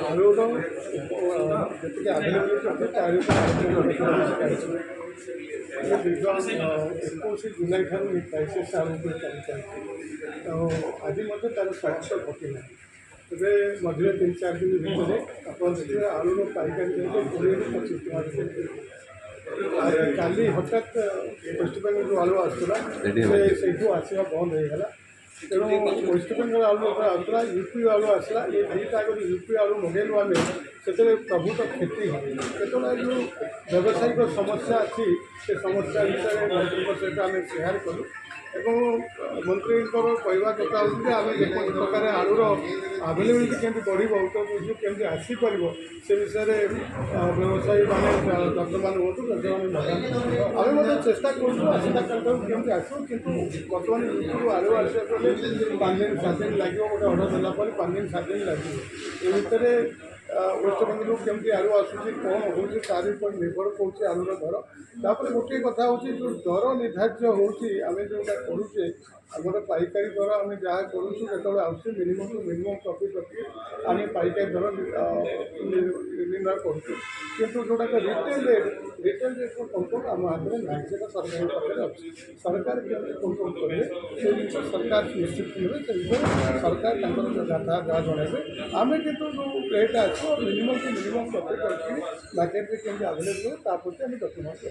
ଆଳୁର ଯେତିକି ଆଭେଲେବିଲିଟି ଅଛି ତାରି ଉପରେ ଦୀର୍ଘ 21 ଜୁଲାଇ ଠାରୁ ଏହି କ୍ରାଇସିସ୍ ଆଳୁ ଉପରେ ଚାଲିଛି। ଆଉ ଆଜି ମଧ୍ୟ ତା'ର ସମାପ୍ତ ଘଟିନାହିଁ। ଏବେ ମଝିରେ 3-4 ଦିନ ଭିତରେ ଆପଣ ଦେଖିବେ ଆଳୁର ପାଇକାରୀ ରେଟ୍ 20ରୁ 25 ଟଙ୍କା ଭିତରେ। କାଲି ହଠାତ୍ ୱେଷ୍ଟବେଙ୍ଗଲରୁ ଆଳୁ ଆସୁଥିଲା, ସେଇଠୁ ଆସିବା ବନ୍ଦ ହୋଇଗଲା। ତେଣୁ ୱେଷ୍ଟବେଙ୍ଗଲ ଆଳୁ ଯେତେବେଳେ ଆସୁଥିଲା, ୟୁପି ଆଳୁ ଆସିଲା। ଏ ଦୁଇଟା ଆଗରୁ ୟୁପି ଆଳୁ ମଗେଇଲୁ ଆମେ, ସେତେବେଳେ ପ୍ରଭୁତ କ୍ଷତି ହେଲା। ଯେତେବେଳେ ଯେଉଁ ବ୍ୟବସାୟିକ ସମସ୍ୟା ଅଛି ସେ ସମସ୍ୟା ବିଷୟରେ ମନ୍ତ୍ରୀଙ୍କ ସହିତ ଆମେ ସେୟାର କଲୁ ଏବଂ ମନ୍ତ୍ରୀଙ୍କର କହିବା କଥା ହେଉଛି ଯେ ଆମେ ଯେକୌଣସି ପ୍ରକାର ଆଳୁର ଆଭେଲେବିଲିଟି କେମିତି ବଢ଼ିବ, ଉତ୍ତର ପୂର୍ବ କେମିତି ଆସିପାରିବ ସେ ବିଷୟରେ ବ୍ୟବସାୟୀମାନେ ଯନ୍ତ୍ରମାନେ ହୁଅନ୍ତୁ ଯନ୍ତ୍ରମାନେ ଲଗାନ୍ତୁ। ଆମେ ମଧ୍ୟ ଚେଷ୍ଟା କରୁଛୁ ଆସନ୍ତା କାଲିଠାରୁ କେମିତି ଆସିବ, କିନ୍ତୁ ବର୍ତ୍ତମାନ ୟୁପିରୁ ଆଳୁ ଆସିବାକୁ ହେଲେ 5 ଦିନ 7 ଦିନ ଲାଗିବ। ଗୋଟେ ଅର୍ଡ଼ର ଦେଲା ପରେ 5 ଦିନ 7 ଦିନ ଲାଗିବ। ଏ ଭିତରେ ୱେଷ୍ଟବେଙ୍ଗଲରୁ କେମିତି ଆଳୁ ଆସୁଛି, କ'ଣ ହେଉଛି ତାରି ଉପରେ ନିର୍ଭର କରୁଛି ଆଳୁର ଦର। ତାପରେ ଗୋଟିଏ କଥା ହେଉଛି ଯେଉଁ ଦର ନିର୍ଦ୍ଧାରିତ ହେଉଛି, ଆମେ ଯେଉଁଟା କରୁଛେ ଆମର ପାଇକାରୀ ଦର ଆମେ ଯାହା କରୁଛୁ ଯେତେବେଳେ ଆସୁଛି ମିନିମମ୍ ପ୍ରଫିଟ୍ ରଖି ଆମେ ପାଇକାରୀ ଦର ନିର୍ଣ୍ଣୟ କରୁଛୁ। କିନ୍ତୁ ଯେଉଁଟାକ ରିଟେଲ୍ ରେଟ୍ର କଣ୍ଟ୍ରୋଲ୍ ଆମ ହାତରେ ନାହିଁ, ସେଇଟା ସରକାରଙ୍କ ପାଖରେ ଅଛି। ସରକାର କେମିତି କଣ୍ଟ୍ରୋଲ୍ କରିବେ ସେ ଜିନିଷ ସରକାର ନିଶ୍ଚିତ ନେବେ। ସେ ବିଷୟରେ ସରକାର ତାଙ୍କର ଯାହା ଜଣାଇବେ। ଆମେ କିନ୍ତୁ ଯେଉଁ ରେଟ୍ ଆସିବ ମିନିମମ୍ ପ୍ରଫିଟ୍ ରଖିକି ମାର୍କେଟରେ କେମିତି ଆଭେଲେବଲ୍ ତା ପ୍ରତି ଆମେ ଯତ୍ନ ନେବୁ।